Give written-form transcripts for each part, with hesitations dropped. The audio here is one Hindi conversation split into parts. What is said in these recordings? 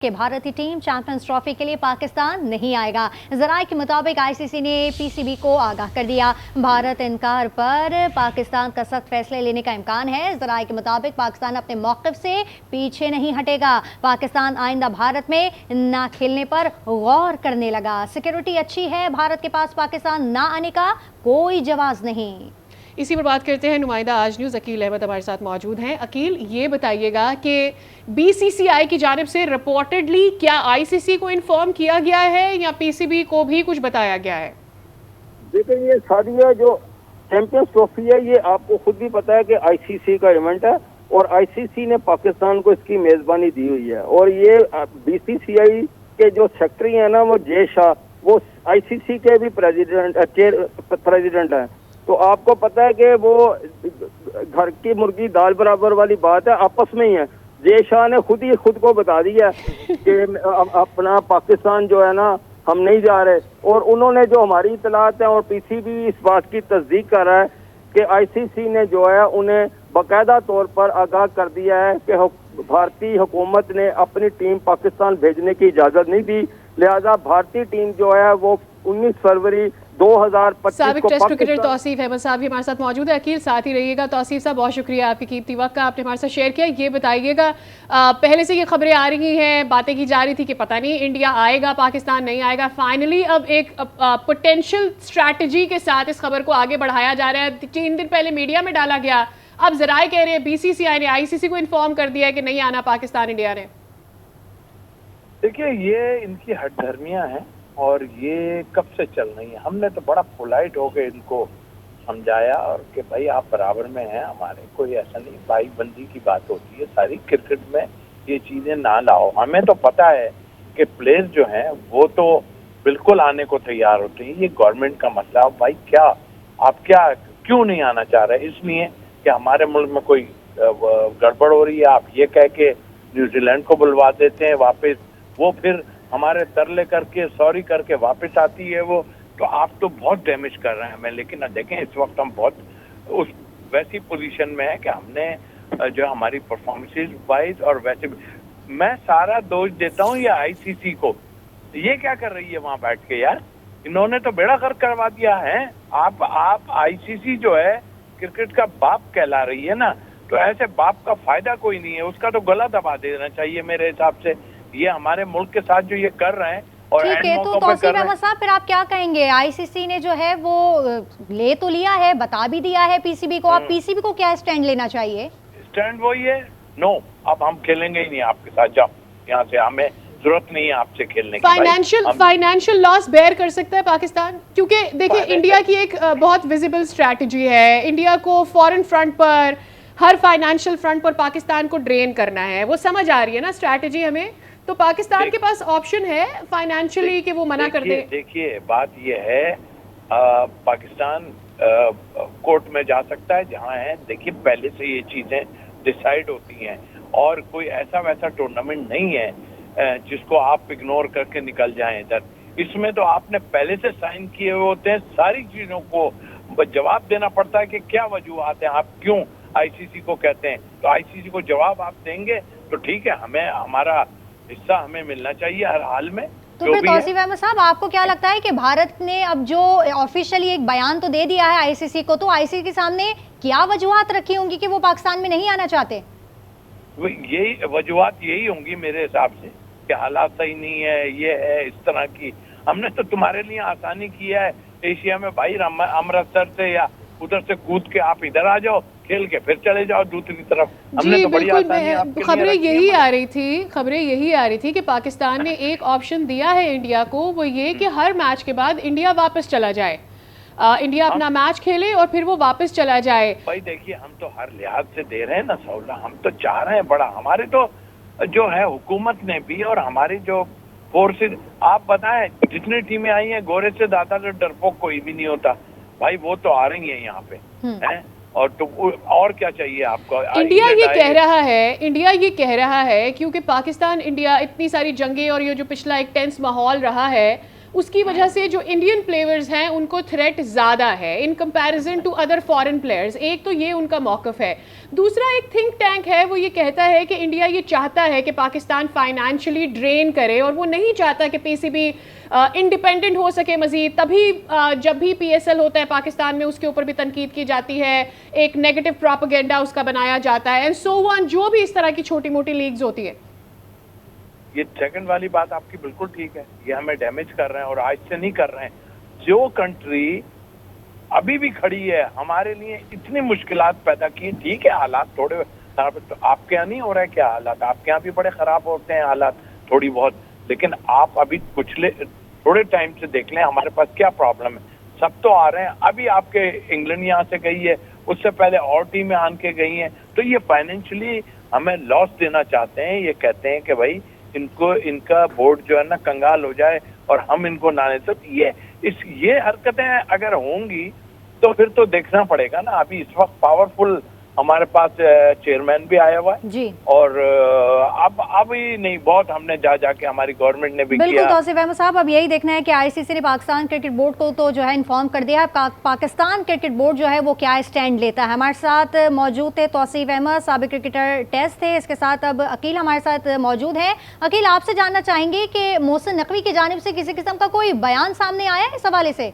कि भारतीय टीम चैंपियंस ट्रॉफी के लिए पाकिस्तान नहीं आएगा। ज़राए के मुताबिक आईसीसी ने पीसीबी को आगाह कर दिया। भारत इनकार पर पाकिस्तान का सख्त फैसले लेने का इम्कान है। ज़राए के मुताबिक पाकिस्तान अपने मौक़िफ़ से पीछे नहीं हटेगा। पाकिस्तान आइंदा भारत में ना खेलने पर गौर करने लगा। सिक्योरिटी अच्छी है, भारत के पास पाकिस्तान ना आने का कोई जवाब नहीं। इसी पर बात करते हैं। नुमाइंदा आज न्यूज़ अकील अहमद हमारे साथ मौजूद हैं। अकील, ये बताइएगा कि बीसीसीआई की जानिब से रिपोर्टेडली क्या आईसीसी को इन्फॉर्म किया गया है या पीसीबी को भी कुछ बताया गया है? देखिए, ये सारी है जो चैंपियंस ट्रॉफी है, ये आपको खुद भी पता है कि आईसीसी का इवेंट है और आईसीसी ने पाकिस्तान को इसकी मेजबानी दी हुई है। और ये बीसीसीआई के जो सेक्रेटरी है ना, वो जय शाह, वो आईसीसी के भी प्रेसिडेंट हैं। तो आपको पता है कि वो घर की मुर्गी दाल बराबर वाली बात है, आपस में ही है। जय शाह ने खुद को बता दिया कि अपना पाकिस्तान जो है ना, हम नहीं जा रहे। और उन्होंने जो हमारी इतलात है और पीसीबी इस बात की तस्दीक कर रहा है कि आईसीसी ने जो है उन्हें बाकायदा तौर पर आगाह कर दिया है कि भारतीय हुकूमत ने अपनी टीम पाकिस्तान भेजने की इजाज़त नहीं दी। लिहाजा भारतीय टीम जो है वो 19 फरवरी 2025 साबिक को टेस्ट क्रिकेटर तौसीफ अहमद साहब भी हमारे साथ मौजूद है। अकील, साथ ही रहिएगा। तौसीफ साहब, बहुत शुक्रिया आपकी कीमती वक्त का आपने हमारे साथ शेयर किया। ये बताइएगा, पहले से ये खबरें आ रही हैं, बातें की जा रही थी कि पता नहीं इंडिया आएगा, पाकिस्तान नहीं आएगा। फाइनली अब एक पोटेंशियल स्ट्रैटेजी के साथ इस खबर को आगे बढ़ाया जा रहा है। 3 दिन पहले मीडिया में डाला गया, अब ज़राए कह रहे हैं बीसीसीआई ने आईसीसी को इन्फॉर्म कर दिया है कि नहीं आना पाकिस्तान इंडिया ने। देखिए, ये इनकी हठधर्मियां हैं और ये कब से चल रही है। हमने तो बड़ा पोलाइट होकर इनको समझाया और कि भाई आप बराबर में हैं हमारे, कोई ऐसा नहीं, भाई बंदी की बात होती है सारी, क्रिकेट में ये चीजें ना लाओ। हमें तो पता है कि प्लेयर जो हैं वो तो बिल्कुल आने को तैयार होते हैं, ये गवर्नमेंट का मसला। भाई क्या आप क्यों नहीं आना चाह रहे? इसलिए कि हमारे मुल्क में कोई गड़बड़ हो रही है। आप ये कह के न्यूजीलैंड को बुलवा देते हैं वापस, वो फिर हमारे तरले करके सॉरी करके वापस आती है वो। तो आप तो बहुत डैमेज कर रहे हैं हमें। लेकिन देखें, इस वक्त हम बहुत उस वैसी पोजीशन में है कि हमने जो हमारी परफॉर्मेंसेज वाइज और वैसे भी मैं सारा दोष देता हूँ ये आईसीसी को। ये क्या कर रही है वहां बैठ के यार? इन्होंने तो बेड़ा गर्क करवा दिया है। आप आईसीसी जो है क्रिकेट का बाप कहला रही है ना, तो ऐसे बाप का फायदा कोई नहीं है, उसका तो गला दबा देना चाहिए मेरे हिसाब से। ये हमारे मुल्क के साथ जो ये कर रहे हैं और ठीक है, तो तौसीफ अहमद साहब, फिर आप क्या कहेंगे? आईसीसी ने जो है वो ले तो लिया है, बता भी दिया है पीसीबी को, आप पीसीबी को क्या स्टैंड लेना चाहिए? स्टैंड वही है, नो अब हम खेलेंगे ही नहीं आपके साथ, जाओ यहाँ से, हमें जरूरत नहीं है आपसे खेलने की। फाइनेंशियल लॉस बेयर कर सकता है पाकिस्तान, क्योंकि देखिए इंडिया की एक बहुत विजिबल स्ट्रैटेजी है। इंडिया को फॉरेन फ्रंट पर, हर फाइनेंशियल फ्रंट पर पाकिस्तान को ड्रेन करना है। वो समझ आ रही है ना स्ट्रैटेजी हमें, तो पाकिस्तान के पास ऑप्शन है फाइनेंशियली कि वो मना कर दे। देखिए, बात ये है, पाकिस्तान कोर्ट में जा सकता है जहां है। देखिए, पहले से ये चीजें डिसाइड होती हैं और कोई ऐसा वैसा टूर्नामेंट नहीं है जिसको आप इग्नोर करके निकल जाएं इधर। इसमें तो आपने पहले से साइन किए हुए होते हैं, सारी चीजों को जवाब देना पड़ता है कि क्या वजूहात है, आप क्यों आईसीसी को कहते हैं। तो आईसीसी को जवाब आप देंगे तो ठीक है, हमें हमारा हिस्सा हमें मिलना चाहिए हर हाल में। तो फिर तौसीफ अहमद साहब, आपको क्या लगता है कि भारत ने अब जो ऑफिशियली एक बयान तो दे दिया है आईसीसी को, तो आईसीसी के सामने क्या वजूहात रखी होंगी कि वो पाकिस्तान में नहीं आना चाहते? यही वजूहात यही होंगी मेरे हिसाब से कि हालात सही नहीं है, ये है, इस तरह की। हमने तो तुम्हारे लिए आसानी की है एशिया में भाई, अमृतसर से या उधर से कूद के आप इधर आ जाओ, खेल के फिर चले जाओ दूसरी तरफ। हमने तो बड़ी आसानी खबरें यही आ रही थी कि पाकिस्तान ने एक ऑप्शन दिया है इंडिया को, वो ये कि हर मैच के बाद इंडिया वापस चला जाए, इंडिया अपना मैच खेले और फिर वो वापस चला जाए। भाई देखिए, हम तो हर लिहाज से दे रहे हैं ना सहूलत, हम तो चाह रहे हैं बड़ा। हमारे तो जो है हुकूमत ने भी और हमारी जो फोर्सेज, आप बताएं जितनी टीमें आई हैं, गोरे से दादा तो डरपोक कोई भी नहीं होता भाई, वो तो आ रही है यहाँ पे हैं। और तो और क्या चाहिए आपको? इंडिया ये कह रहा है क्योंकि पाकिस्तान इंडिया इतनी सारी जंगें और ये जो पिछला एक टेंस माहौल रहा है, उसकी वजह से जो इंडियन प्लेयर्स हैं उनको थ्रेट ज़्यादा है in comparison to other foreign players. एक तो ये उनका मौक़िफ़ है। दूसरा, एक थिंक टैंक है, वो ये कहता है कि इंडिया ये चाहता है कि पाकिस्तान फाइनेंशियली ड्रेन करे और वो नहीं चाहता कि पीसीबी इंडिपेंडेंट हो सके मज़ीद। तभी जब भी पीएसएल होता है पाकिस्तान में उसके ऊपर भी तनकीद की जाती है, एक नेगेटिव प्रोपेगेंडा उसका बनाया जाता है एंड सो ऑन, जो भी इस तरह की छोटी मोटी लीग्स होती है। ये सेकंड वाली बात आपकी बिल्कुल ठीक है, ये हमें डैमेज कर रहे हैं और आज से नहीं कर रहे हैं। जो कंट्री अभी भी खड़ी है हमारे लिए इतनी मुश्किलात पैदा की, ठीक है हालात थोड़े खराब, तो आपके यहाँ नहीं हो रहा है क्या हालात? आपके यहाँ भी बड़े खराब होते हैं हालात थोड़ी बहुत, लेकिन आप अभी थोड़े टाइम से देख लें हमारे पास क्या प्रॉब्लम है। सब तो आ रहे हैं, अभी आपके इंग्लैंड यहाँ से गई है, उससे पहले और टीमें आन के गई हैं, तो ये फाइनेंशियली हमें लॉस देना चाहते हैं। ये कहते हैं कि भाई इनका बोर्ड जो है ना कंगाल हो जाए और हम इनको ना लें। तो ये हरकतें अगर होंगी तो फिर तो देखना पड़ेगा ना। अभी इस वक्त पावरफुल हमारे पास चेयरमैन भी आया हुआ है जी। और अब ही नहीं, बहुत हमने जाके हमारी गवर्नमेंट ने भी बिल्कुल किया। तौसीफ अहमद साहब, अब यही देखना है कि आईसीसी ने पाकिस्तान क्रिकेट बोर्ड को तो जो है इन्फॉर्म कर दिया है, पाकिस्तान क्रिकेट बोर्ड जो है वो क्या स्टैंड लेता है। हमारे साथ मौजूद थे तौसीफ अहमद, साबिक क्रिकेटर टेस्ट थे, इसके साथ अब अकील हमारे साथ मौजूद है। अकील, आपसे जानना चाहेंगे कि मोहसिन नकवी की जानिब से किसी किस्म का कोई बयान सामने आया है इस हवाले से?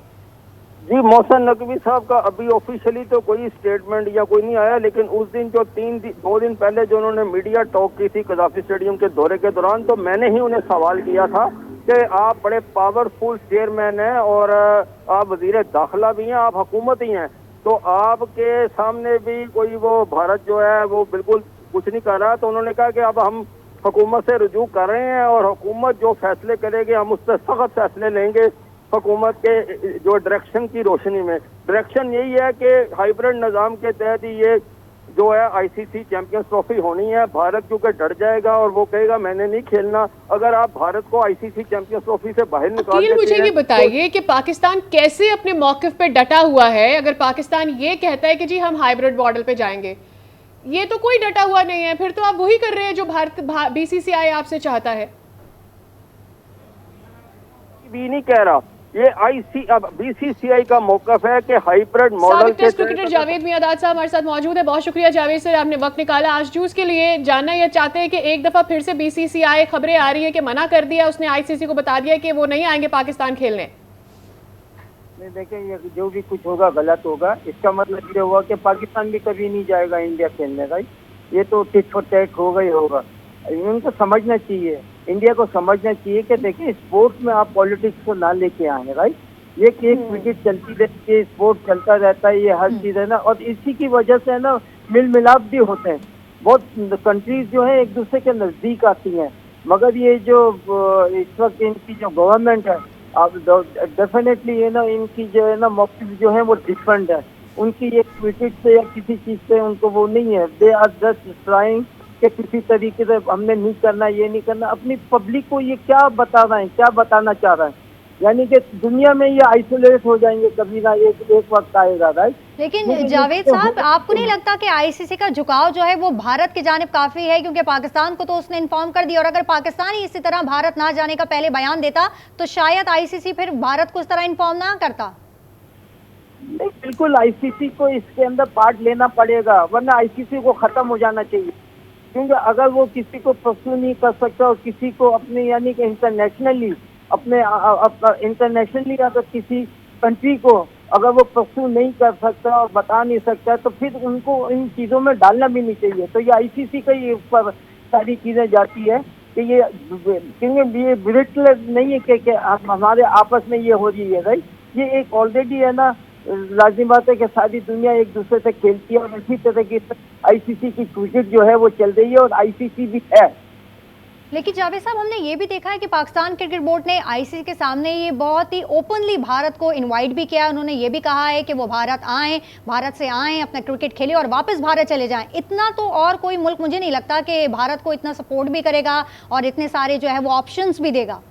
जी, मोहसिन नकवी साहब का अभी ऑफिशियली तो कोई स्टेटमेंट या कोई नहीं आया, लेकिन उस दिन जो 2 दिन पहले जो उन्होंने मीडिया टॉक की थी कज़ाफ़ी स्टेडियम के दौरे के दौरान, तो मैंने ही उन्हें सवाल किया था कि आप बड़े पावरफुल चेयरमैन हैं और आप वज़ीर दाखिला भी हैं, आप हुकूमत ही हैं, तो आपके सामने भी कोई वो भारत जो है वो बिल्कुल कुछ नहीं कर रहा। तो उन्होंने कहा कि अब हम हुकूमत से रुजू कर रहे हैं और हुकूमत जो फैसले करेगी हम उस पर सख्त फैसले लेंगे हुकूमत के जो डायरेक्शन की रोशनी में। डायरेक्शन यही है कि हाइब्रिड निज़ाम के तहत ही ये जो है आईसीसी चैंपियंस ट्रॉफी होनी है। भारत क्योंकि डर जाएगा और वो कहेगा मैंने नहीं खेलना। अगर आप भारत को आईसीसी चैंपियंस ट्रॉफी से बाहर निकाल देते हैं, मुझे ये बताइए कि पाकिस्तान कैसे अपने मौकिफ पे डटा हुआ है। अगर पाकिस्तान ये कहता है कि जी हम हाइब्रिड मॉडल पे जाएंगे, ये तो कोई डटा हुआ नहीं है, फिर तो आप वही कर रहे हैं जो भारत बीसीसीआई आपसे चाहता है। भी नहीं कह रहा, ये अब बीसीसीआई का मौकफ है कि हाइब्रिड मॉडल के टेस्ट क्रिकेटर जावेद मियादाद साहब हमारे साथ मौजूद है। बहुत शुक्रिया जावेद सर, आपने वक्त निकाला आज न्यूज़ के लिए। जानना ये चाहते हैं कि एक दफ़ा फिर से बीसीसीआई खबरें आ रही है कि मना कर दिया, उसने आईसीसी को बता दिया कि वो नहीं आएंगे पाकिस्तान खेलने। नहीं, देखें ये जो भी कुछ होगा गलत होगा। इसका मतलब ये हुआ कि पाकिस्तान भी कभी नहीं जाएगा इंडिया खेलने का। ये तो टिट फॉर टैट होगा ही होगा। उनको समझना चाहिए, इंडिया को समझना चाहिए कि देखिए स्पोर्ट्स में आप पॉलिटिक्स को ना लेके आए, राइट। ये एक क्रिकेट चलती रहती है, स्पोर्ट चलता रहता है, ये हर चीज़ है ना। और इसी की वजह से ना मिल मिलाप भी होते हैं। बहुत कंट्रीज जो है एक दूसरे के नज़दीक आती हैं, मगर ये जो इस वक्त इनकी जो गवर्नमेंट है, अब डेफिनेटली ये ना इनकी जो है ना मौक़िफ़ जो है वो डिफरेंट है। उनकी ये क्रिकेट से या किसी चीज़ से उनको वो नहीं है। दे आर जस्ट ट्राइंग कि किसी तरीके से हमने नहीं करना, ये नहीं करना। अपनी पब्लिक को ये क्या बता रहे हैं, क्या बताना चाह रहे हैं, यानी कि दुनिया में ये आइसोलेट हो जाएंगे कभी ना एक वक्त आएगा, राइट। लेकिन जावेद साहब, आपको नहीं लगता कि आईसीसी का झुकाव जो है वो भारत की जानिब काफी है? क्योंकि पाकिस्तान को तो उसने इन्फॉर्म कर दिया, और अगर पाकिस्तान ही इसी तरह भारत ना जाने का पहले बयान देता तो शायद आईसीसी फिर भारत को इस तरह इन्फॉर्म ना करता। नहीं, बिल्कुल आईसीसी को इसके अंदर पार्ट लेना पड़ेगा, वरना आईसीसी को खत्म हो जाना चाहिए। क्योंकि अगर वो किसी को परस्यू नहीं कर सकता और किसी को अपने यानी कि इंटरनेशनली अगर किसी कंट्री को अगर वो परस्यू नहीं कर सकता और बता नहीं सकता, तो फिर उनको इन चीज़ों में डालना भी नहीं चाहिए। तो ये आईसीसी का ये ऊपर सारी चीज़ें जाती है कि ये, क्योंकि ये ब्रिटल नहीं है कि हमारे आपस में ये हो रही है, राइट। ये एक ऑलरेडी है ना, लाजिम बात है कि सारी दुनिया एक दूसरे से खेलती है और इसी तरह की आईसीसी की क्रिकेट जो है वो चल रही है और आईसीसी भी है। लेकिन जावेद साहब, हमने ये भी देखा है कि पाकिस्तान क्रिकेट बोर्ड ने आईसीसी के सामने ये बहुत ही ओपनली भारत को इनवाइट भी किया। उन्होंने ये भी कहा है कि वो भारत से आएँ, अपना क्रिकेट खेले और वापस भारत चले जाएं। इतना तो और कोई मुल्क मुझे नहीं लगता कि भारत को इतना सपोर्ट भी करेगा और इतने सारे जो है वो ऑप्शंस भी देगा।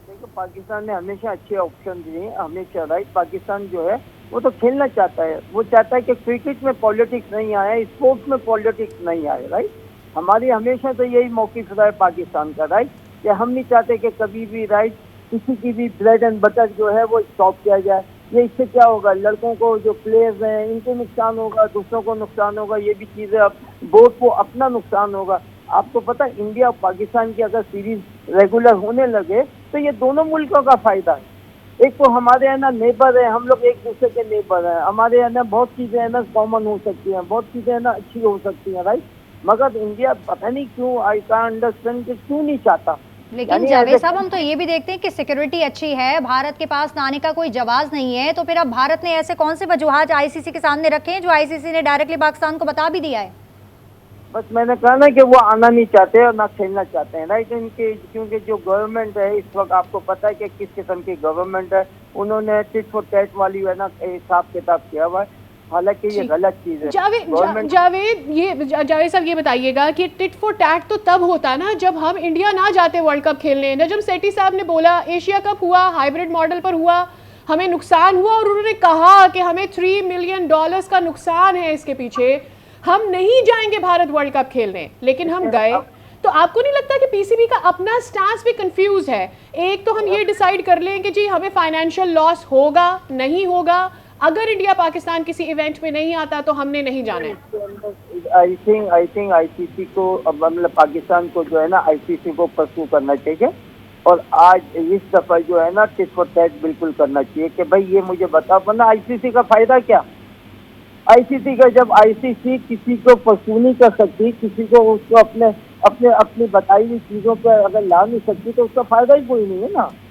देखो, पाकिस्तान ने हमेशा अच्छे ऑप्शन दिए, हमेशा, राइट। पाकिस्तान जो है वो तो खेलना चाहता है, वो चाहता है कि क्रिकेट में पॉलिटिक्स नहीं आए, स्पोर्ट्स में पॉलिटिक्स नहीं आए, राइट। हमारी हमेशा तो यही मौक़िफ़ रहा है पाकिस्तान का, राइट, कि हम नहीं चाहते कि कभी भी, राइट, किसी की भी ब्रेड एंड बटर जो है वो स्टॉप किया जाए। ये इससे क्या होगा, लड़कों को जो प्लेयर्स हैं इनको नुकसान होगा, दूसरों को नुकसान होगा, ये भी चीजें अब बोर्ड को अपना नुकसान होगा। आपको पता है इंडिया और पाकिस्तान की अगर सीरीज रेगुलर होने लगे तो ये दोनों मुल्कों का फायदा है। एक तो हमारे है ना नेबर है, हम लोग एक दूसरे के नेबर हैं, हमारे है ना बहुत चीजें है ना कॉमन हो सकती हैं, बहुत चीजें है ना अच्छी हो सकती हैं, राइट। मगर इंडिया पता नहीं क्यों, आई कांट अंडरस्टैंड कि क्यों नहीं चाहता। लेकिन जावेद साहब हम तो ये भी देखते हैं कि सिक्योरिटी अच्छी है, भारत के पास आने का कोई जवाब नहीं है, तो फिर अब भारत ने ऐसे कौन से वजूहात आईसीसी के सामने रखे हैं जो आईसीसी ने डायरेक्टली पाकिस्तान को बता भी दिया है? बस मैंने कहा ना कि वो आना नहीं चाहते और ना खेलना चाहते हैं, राइट। इनके क्योंकि जो गवर्नमेंट है इस वक्त आपको पता है कि किस किस्म की गवर्नमेंट है, उन्होंने टिट फॉर टैट वाली है ना हिसाब किताब किया हुआ है, हालांकि ये गलत चीज है। जावेद साहब ये बताइएगा कि टिट फॉर टैट तो तब होता ना जब हम इंडिया ना जाते वर्ल्ड कप खेलने। नजम सेठी साहब ने बोला एशिया कप हुआ, हाइब्रिड मॉडल पर हुआ, हमें नुकसान हुआ और उन्होंने कहा कि हमें $3 मिलियन का नुकसान है इसके पीछे, हम नहीं जाएंगे भारत वर्ल्ड कप खेलने, लेकिन हम गए। तो आपको नहीं लगता कि पीसीबी का अपना स्टांस भी कंफ्यूज है? एक तो हम ये डिसाइड कर लें कि जी हमें फाइनेंशियल लॉस होगा नहीं होगा, अगर इंडिया पाकिस्तान किसी इवेंट में नहीं आता तो हमने नहीं जाना है। आई थिंक आईसीसी को मतलब पाकिस्तान को जो है ना आईसीसी को परसू करना चाहिए और आज इस दफा जो है ना टिट फॉर टैट बिल्कुल करना चाहिए कि भाई ये मुझे बता, वरना आईसीसी का फायदा क्या? आईसीसी का जब आईसीसी किसी को परसू नहीं कर सकती, किसी को उसको अपने अपनी बताई हुई चीजों पर अगर ला नहीं सकती तो उसका फायदा ही कोई नहीं है ना।